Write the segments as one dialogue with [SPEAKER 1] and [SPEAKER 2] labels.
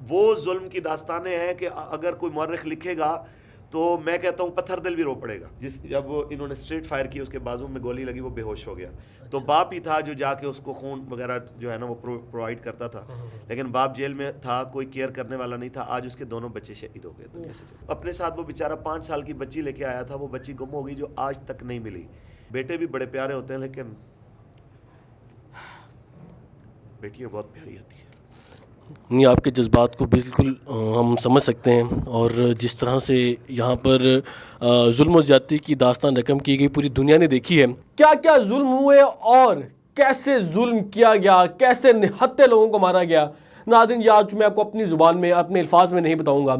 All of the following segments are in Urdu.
[SPEAKER 1] وہ ظلم کی داستانیں ہیں کہ اگر کوئی مورخ لکھے گا تو میں کہتا ہوں پتھر دل بھی رو پڑے گا. جب انہوں نے اسٹریٹ فائر کی، اس کے بازو میں گولی لگی، وہ بے ہوش ہو گیا. تو باپ ہی تھا جو جا کے اس کو خون وغیرہ جو ہے نا وہ پرووائڈ کرتا تھا، لیکن باپ جیل میں تھا، کوئی کیئر کرنے والا نہیں تھا. آج اس کے دونوں بچے شہید ہو گئے دنیا سے. اپنے ساتھ وہ بیچارہ 5 سال کی بچی لے کے آیا تھا، وہ بچی گم ہو گئی جو آج تک نہیں ملی. بیٹے بھی بڑے پیارے ہوتے ہیں لیکن بیٹیاں بہت پیاری ہوتی ہیں.
[SPEAKER 2] نہیں، آپ کے جذبات کو بالکل ہم سمجھ سکتے ہیں، اور جس طرح سے یہاں پر ظلم و زیادتی کی داستان رقم کی گئی پوری دنیا نے دیکھی ہے. کیا کیا ظلم ہوئے اور کیسے ظلم کیا گیا، کیسے نہتے لوگوں کو مارا گیا. ناظرین، یہ آج میں آپ کو اپنی زبان میں اپنے الفاظ میں نہیں بتاؤں گا.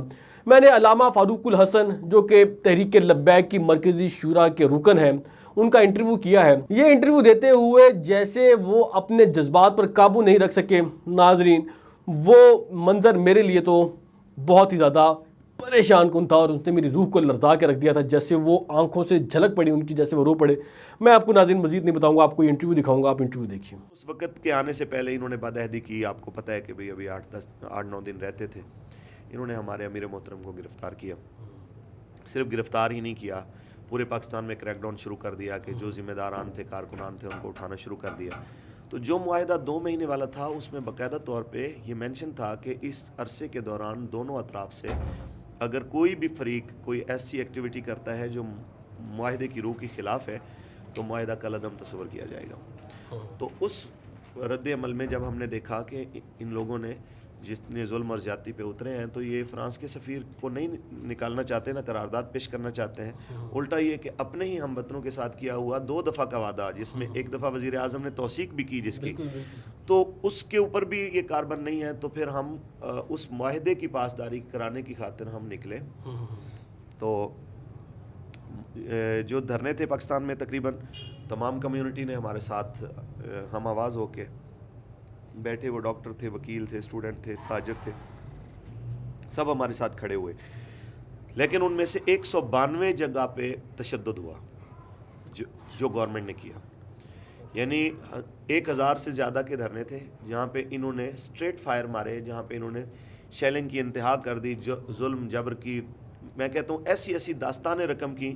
[SPEAKER 2] میں نے علامہ فاروق الحسن جو کہ تحریک لبیک کی مرکزی شورا کے رکن ہیں، ان کا انٹرویو کیا ہے. یہ انٹرویو دیتے ہوئے جیسے وہ اپنے جذبات پر قابو نہیں رکھ سکے. ناظرین، وہ منظر میرے لیے تو بہت ہی زیادہ پریشان کن تھا، اور اس نے میری روح کو لرزا کے رکھ دیا تھا. جیسے وہ آنکھوں سے جھلک پڑی ان کی، جیسے وہ رو پڑے. میں آپ کو ناظرین مزید نہیں بتاؤں گا، آپ کو یہ انٹرویو دکھاؤں گا، آپ انٹرویو دیکھیے.
[SPEAKER 1] اس وقت کے آنے سے پہلے انہوں نے بدعہدی کی. آپ کو پتہ ہے کہ بھئی ابھی 8-9 دن رہتے تھے. انہوں نے ہمارے امیر محترم کو گرفتار کیا. صرف گرفتار ہی نہیں کیا، پورے پاکستان میں کریک ڈاؤن شروع کر دیا کہ جو ذمہ داران تھے، کارکنان تھے، ان کو اٹھانا شروع کر دیا. تو جو معاہدہ 2 مہینے والا تھا، اس میں باقاعدہ طور پہ یہ مینشن تھا کہ اس عرصے کے دوران دونوں اطراف سے اگر کوئی بھی فریق کوئی ایسی ایکٹیویٹی کرتا ہے جو معاہدے کی روح کے خلاف ہے تو معاہدہ کل عدم تصور کیا جائے گا. تو اس رد عمل میں جب ہم نے دیکھا کہ ان لوگوں نے جتنے ظلم اور زیادتی پہ اترے ہیں، تو یہ فرانس کے سفیر کو نہیں نکالنا چاہتے، نہ قرارداد پیش کرنا چاہتے ہیں. الٹا یہ کہ اپنے ہی ہم وطنوں کے ساتھ کیا ہوا 2 دفعہ کا وعدہ، جس میں ایک دفعہ وزیر اعظم نے توثیق بھی کی جس کی، تو اس کے اوپر بھی یہ کاربن نہیں ہے. تو پھر ہم اس معاہدے کی پاسداری کرانے کی خاطر ہم نکلے. تو جو دھرنے تھے پاکستان میں، تقریباً تمام کمیونٹی نے ہمارے ساتھ ہم آواز ہو کے بیٹھے. وہ ڈاکٹر تھے، وکیل تھے، اسٹوڈنٹ تھے، تاجر تھے، سب ہمارے ساتھ کھڑے ہوئے. لیکن ان میں سے 192 جگہ پہ تشدد ہوا جو گورنمنٹ نے کیا. یعنی 1000 سے زیادہ کے دھرنے تھے جہاں پہ انہوں نے اسٹریٹ فائر مارے، جہاں پہ انہوں نے شیلنگ کی انتہا کر دی، ظلم جبر کی، میں کہتا ہوں ایسی داستانیں رقم کی.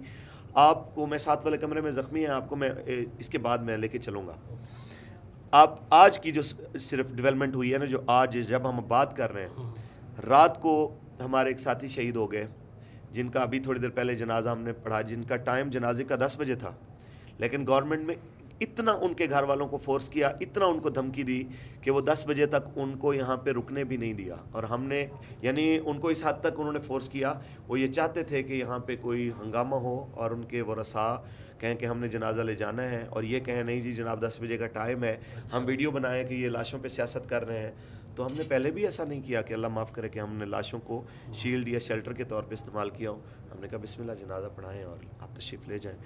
[SPEAKER 1] آپ کو میں ساتھ والے کمرے میں زخمی ہیں، آپ کو میں اس کے بعد میں لے کے چلوں گا. آپ آج کی جو صرف ڈیولپمنٹ ہوئی ہے نا، جو آج جب ہم بات کر رہے ہیں، رات کو ہمارے ایک ساتھی شہید ہو گئے جن کا ابھی تھوڑی دیر پہلے جنازہ ہم نے پڑھا، جن کا ٹائم جنازے کا 10 بجے تھا. لیکن گورنمنٹ میں اتنا ان کے گھر والوں کو فورس کیا، اتنا ان کو دھمکی دی کہ وہ 10 بجے تک ان کو یہاں پہ رکنے بھی نہیں دیا. اور ہم نے یعنی ان کو اس حد تک انہوں نے فورس کیا، وہ یہ چاہتے تھے کہ یہاں پہ کوئی ہنگامہ ہو اور ان کے ورثاء کہیں کہ ہم نے جنازہ لے جانا ہے، اور یہ کہیں نہیں جی جناب 10 بجے کا ٹائم ہے. ہم ویڈیو بنائیں کہ یہ لاشوں پہ سیاست کر رہے ہیں. تو ہم نے پہلے بھی ایسا نہیں کیا کہ اللہ معاف کرے کہ ہم نے لاشوں کو شیلڈ یا شیلٹر کے طور پہ استعمال کیا ہو. ہم نے کہا بسم اللہ جنازہ پڑھائیں اور آپ تشریف لے جائیں.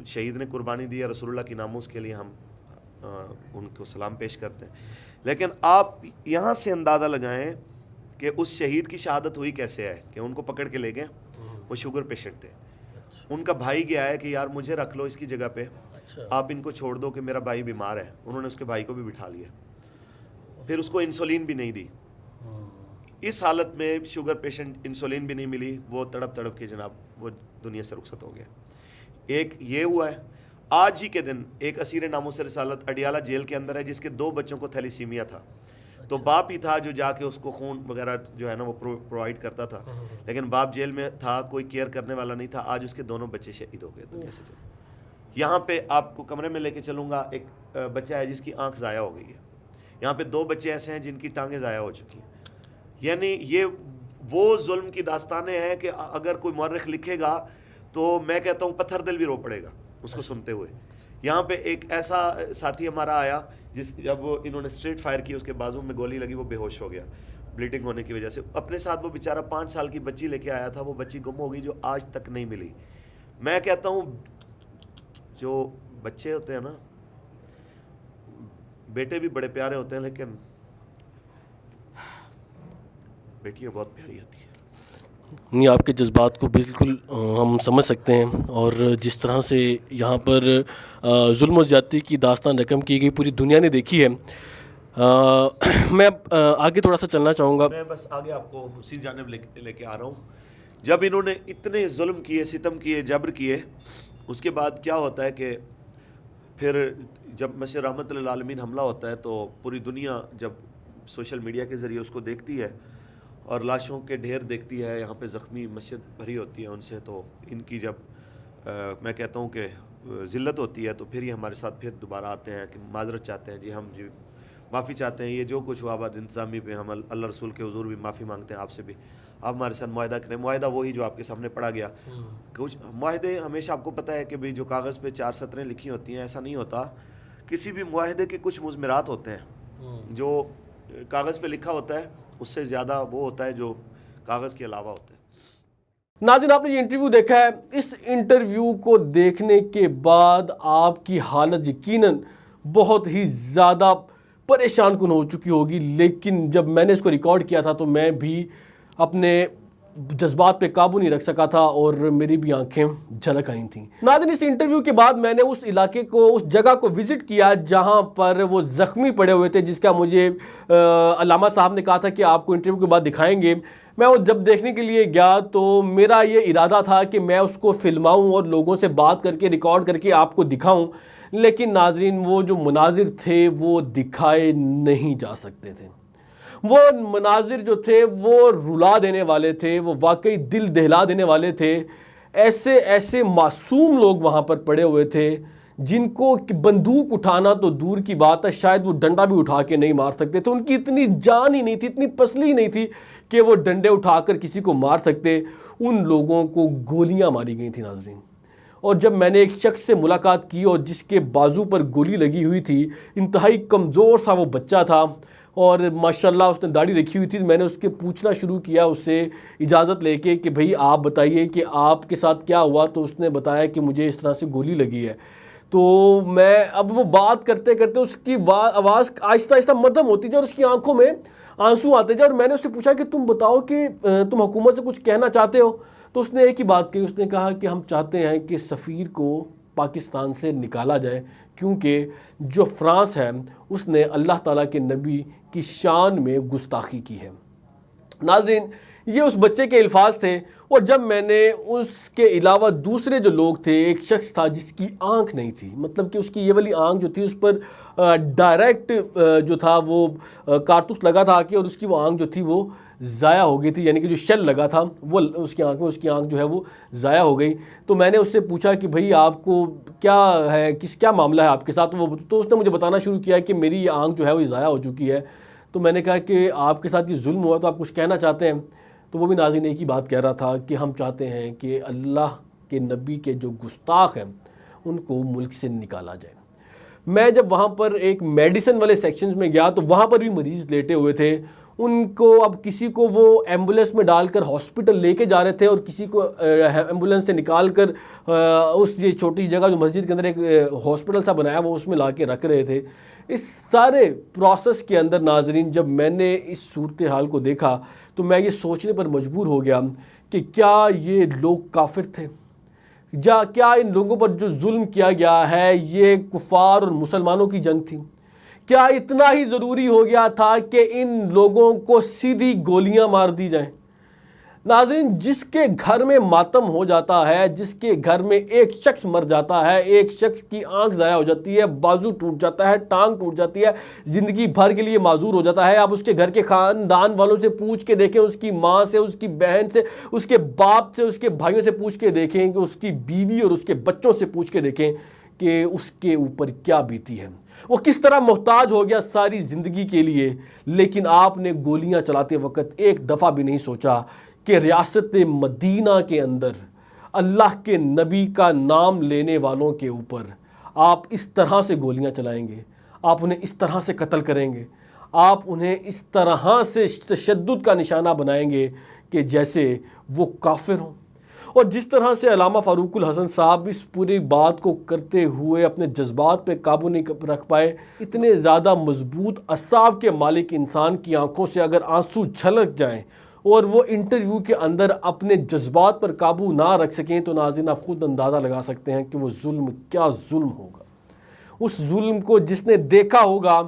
[SPEAKER 1] شہید نے قربانی دی ہے، رسول اللہ کی ناموس کے لیے ہم ان کو سلام پیش کرتے ہیں. لیکن آپ یہاں سے اندازہ لگائیں کہ اس شہید کی شہادت ہوئی کیسے ہے کہ ان کو پکڑ کے لے گئے. وہ شوگر پیشنٹ تھے، ان کا بھائی گیا ہے کہ یار مجھے رکھ لو اس کی جگہ پہ، آپ ان کو چھوڑ دو کہ میرا بھائی بیمار ہے. انہوں نے اس کے بھائی کو بھی بٹھا لیا، پھر اس کو انسولین بھی نہیں دی. اس حالت میں شوگر پیشنٹ، انسولین بھی نہیں ملی، وہ تڑپ کے جناب وہ دنیا سے رخصت ہو گیا. ایک یہ ہوا ہے. آج ہی کے دن ایک اسیر ناموس رسالت اڈیالہ جیل کے اندر ہے جس کے 2 بچوں کو تھیلیسیمیا تھا. تو باپ ہی تھا جو جا کے اس کو خون وغیرہ جو ہے نا وہ پرووائڈ کرتا تھا، لیکن باپ جیل میں تھا، کوئی کیئر کرنے والا نہیں تھا. آج اس کے دونوں بچے شہید ہو گئے دنیا سے. یہاں پہ آپ کو کمرے میں لے کے چلوں گا. ایک بچہ ہے جس کی آنکھ ضائع ہو گئی ہے. یہاں پہ 2 بچے ایسے ہیں جن کی ٹانگیں ضائع ہو چکی ہیں. یعنی یہ وہ ظلم کی داستانیں ہیں کہ اگر کوئی مورخ لکھے گا تو میں کہتا ہوں پتھر دل بھی رو پڑے گا اس کو سنتے ہوئے. یہاں پہ ایک ایسا ساتھی ہمارا آیا جب انہوں نے اسٹریٹ فائر کی، اس کے بازو میں گولی لگی، وہ بے ہوش ہو گیا بلیڈنگ ہونے کی وجہ سے. اپنے ساتھ وہ بیچارہ 5 سال کی بچی لے کے آیا تھا، وہ بچی گم ہو گئی جو آج تک نہیں ملی. میں کہتا ہوں جو بچے ہوتے ہیں نا، بیٹے بھی بڑے پیارے ہوتے ہیں لیکن بیٹیاں بہت پیاری ہوتی ہیں.
[SPEAKER 2] نہیں، آپ کے جذبات کو بالکل ہم سمجھ سکتے ہیں، اور جس طرح سے یہاں پر ظلم و زیادتی کی داستان رقم کی گئی پوری دنیا نے دیکھی ہے. میں آگے تھوڑا سا چلنا چاہوں گا.
[SPEAKER 1] میں بس آگے آپ کو اسی جانب لے کے آ رہا ہوں. جب انہوں نے اتنے ظلم کیے، ستم کیے، جبر کیے، اس کے بعد کیا ہوتا ہے کہ پھر جب مسجد رحمت للعالمین حملہ ہوتا ہے تو پوری دنیا جب سوشل میڈیا کے ذریعے اس کو دیکھتی ہے اور لاشوں کے ڈھیر دیکھتی ہے، یہاں پہ زخمی مسجد بھری ہوتی ہے ان سے، تو ان کی جب میں کہتا ہوں کہ ذلت ہوتی ہے تو پھر یہ ہمارے ساتھ پھر دوبارہ آتے ہیں کہ معذرت چاہتے ہیں، جی ہم جی معافی چاہتے ہیں، یہ جو کچھ ہوا بعد انتظامی پہ ہم اللہ رسول کے حضور بھی معافی مانگتے ہیں آپ سے بھی، آپ ہمارے ساتھ معاہدہ کریں. معاہدہ وہی جو آپ کے سامنے پڑھا گیا. کچھ معاہدے ہمیشہ آپ کو پتہ ہے کہ بھئی جو کاغذ پہ 4 سطریں لکھی ہوتی ہیں، ایسا نہیں ہوتا. کسی بھی معاہدے کے کچھ مضمرات ہوتے ہیں جو کاغذ پہ لکھا ہوتا ہے، اس سے زیادہ وہ ہوتا ہے جو کاغذ کے علاوہ ہوتا ہے.
[SPEAKER 2] ناظرین، آپ نے یہ انٹرویو دیکھا ہے. اس انٹرویو کو دیکھنے کے بعد آپ کی حالت یقیناً بہت ہی زیادہ پریشان کن ہو چکی ہوگی، لیکن جب میں نے اس کو ریکارڈ کیا تھا تو میں بھی اپنے جذبات پہ قابو نہیں رکھ سکا تھا اور میری بھی آنکھیں جھلک آئی تھیں. ناظرین، اس انٹرویو کے بعد میں نے اس علاقے کو، اس جگہ کو وزٹ کیا جہاں پر وہ زخمی پڑے ہوئے تھے، جس کا مجھے علامہ صاحب نے کہا تھا کہ آپ کو انٹرویو کے بعد دکھائیں گے. میں وہ جب دیکھنے کے لیے گیا تو میرا یہ ارادہ تھا کہ میں اس کو فلماؤں اور لوگوں سے بات کر کے ریکارڈ کر کے آپ کو دکھاؤں، لیکن ناظرین وہ جو مناظر تھے وہ دکھائے نہیں جا سکتے تھے. وہ مناظر جو تھے وہ رلا دینے والے تھے، وہ واقعی دل دہلا دینے والے تھے. ایسے معصوم لوگ وہاں پر پڑے ہوئے تھے جن کو بندوق اٹھانا تو دور کی بات ہے، شاید وہ ڈنڈا بھی اٹھا کے نہیں مار سکتے تھے. ان کی اتنی جان ہی نہیں تھی، اتنی پسلی نہیں تھی کہ وہ ڈنڈے اٹھا کر کسی کو مار سکتے. ان لوگوں کو گولیاں ماری گئی تھیں ناظرین. اور جب میں نے ایک شخص سے ملاقات کی اور جس کے بازو پر گولی لگی ہوئی تھی، انتہائی کمزور سا وہ بچہ تھا اور ماشاءاللہ اس نے داڑھی رکھی ہوئی تھی، میں نے اس کے پوچھنا شروع کیا اس سے اجازت لے کے کہ بھئی آپ بتائیے کہ آپ کے ساتھ کیا ہوا. تو اس نے بتایا کہ مجھے اس طرح سے گولی لگی ہے. تو میں اب وہ بات کرتے کرتے اس کی آواز آہستہ آہستہ مدھم ہوتی جائے اور اس کی آنکھوں میں آنسو آتے جائے. اور میں نے اس سے پوچھا کہ تم بتاؤ کہ تم حکومت سے کچھ کہنا چاہتے ہو؟ تو اس نے ایک ہی بات کہی، اس نے کہا کہ ہم چاہتے ہیں کہ سفیر کو پاکستان سے نکالا جائے، کیونکہ جو فرانس ہے اس نے اللہ تعالیٰ کے نبی کی شان میں گستاخی کی ہے. ناظرین، یہ اس بچے کے الفاظ تھے. اور جب میں نے اس کے علاوہ دوسرے جو لوگ تھے، ایک شخص تھا جس کی آنکھ نہیں تھی، مطلب کہ اس کی یہ والی آنکھ جو تھی اس پر ڈائریکٹ جو تھا وہ کارتوس لگا تھا کہ، اور اس کی وہ آنکھ جو تھی وہ ضائع ہو گئی تھی، یعنی کہ جو شل لگا تھا وہ اس کی آنکھ میں، اس کی آنکھ جو ہے وہ ضائع ہو گئی. تو میں نے اس سے پوچھا کہ بھئی آپ کو کیا ہے، کیا معاملہ ہے آپ کے ساتھ؟ تو اس نے مجھے بتانا شروع کیا کہ میری یہ آنکھ جو ہے وہ ضائع ہو چکی ہے. تو میں نے کہا کہ آپ کے ساتھ یہ ظلم ہوا تو آپ کچھ کہنا چاہتے ہیں؟ تو وہ بھی ناظرین ایک ہی بات کہہ رہا تھا کہ ہم چاہتے ہیں کہ اللہ کے نبی کے جو گستاخ ہیں ان کو ملک سے نکالا جائے. میں جب وہاں پر ایک میڈیسن والے سیکشنز میں گیا تو وہاں پر بھی مریض لیٹے ہوئے تھے. ان کو اب کسی کو وہ ایمبولینس میں ڈال کر ہاسپٹل لے کے جا رہے تھے اور کسی کو ایمبولینس سے نکال کر اس یہ چھوٹی جگہ جو مسجد کے اندر ایک ہاسپٹل تھا بنایا وہ اس میں لا کے رکھ رہے تھے. اس سارے پروسیس کے اندر ناظرین جب میں نے اس صورتحال کو دیکھا تو میں یہ سوچنے پر مجبور ہو گیا کہ کیا یہ لوگ کافر تھے؟ کیا ان لوگوں پر جو ظلم کیا گیا ہے یہ کفار اور مسلمانوں کی جنگ تھی؟ کیا اتنا ہی ضروری ہو گیا تھا کہ ان لوگوں کو سیدھی گولیاں مار دی جائیں؟ ناظرین، جس کے گھر میں ماتم ہو جاتا ہے، جس کے گھر میں ایک شخص مر جاتا ہے، ایک شخص کی آنکھ ضائع ہو جاتی ہے، بازو ٹوٹ جاتا ہے، ٹانگ ٹوٹ جاتی ہے، زندگی بھر کے لیے معذور ہو جاتا ہے. آپ اس کے گھر کے خاندان والوں سے پوچھ کے دیکھیں، اس کی ماں سے، اس کی بہن سے، اس کے باپ سے، اس کے بھائیوں سے پوچھ کے دیکھیں، کہ اس کی بیوی اور اس کے بچوں سے پوچھ کے دیکھیں کہ اس کے اوپر کیا بیتی ہے. وہ کس طرح محتاج ہو گیا ساری زندگی کے لیے. لیکن آپ نے گولیاں چلاتے وقت ایک دفعہ بھی نہیں سوچا کہ ریاست مدینہ کے اندر اللہ کے نبی کا نام لینے والوں کے اوپر آپ اس طرح سے گولیاں چلائیں گے، آپ انہیں اس طرح سے قتل کریں گے، آپ انہیں اس طرح سے تشدد کا نشانہ بنائیں گے کہ جیسے وہ کافر ہوں. اور جس طرح سے علامہ فاروق الحسن صاحب اس پوری بات کو کرتے ہوئے اپنے جذبات پہ قابو نہیں رکھ پائے، اتنے زیادہ مضبوط اعصاب کے مالک انسان کی آنکھوں سے اگر آنسو جھلک جائیں اور وہ انٹرویو کے اندر اپنے جذبات پر قابو نہ رکھ سکیں تو ناظرین آپ خود اندازہ لگا سکتے ہیں کہ وہ ظلم کیا ظلم ہوگا. اس ظلم کو جس نے دیکھا ہوگا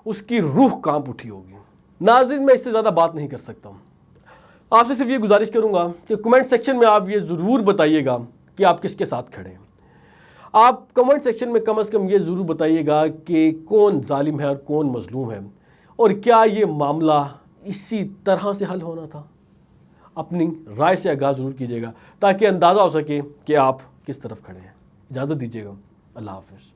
[SPEAKER 2] اس کی روح کانپ اٹھی ہوگی۔ ناظرین، میں اس سے زیادہ بات نہیں کر سکتا ہوں، آپ سے صرف یہ گزارش کروں گا کہ کمنٹ سیکشن میں آپ یہ ضرور بتائیے گا کہ آپ کس کے ساتھ کھڑے ہیں۔ آپ کمنٹ سیکشن میں کم از کم یہ ضرور بتائیے گا کہ کون ظالم ہے اور کون مظلوم ہے، اور کیا یہ معاملہ اسی طرح سے حل ہونا تھا۔ اپنی رائے سے آگاہ ضرور کیجیے گا تاکہ اندازہ ہو سکے کہ آپ کس طرف کھڑے ہیں۔ اجازت دیجیے گا، اللہ حافظ۔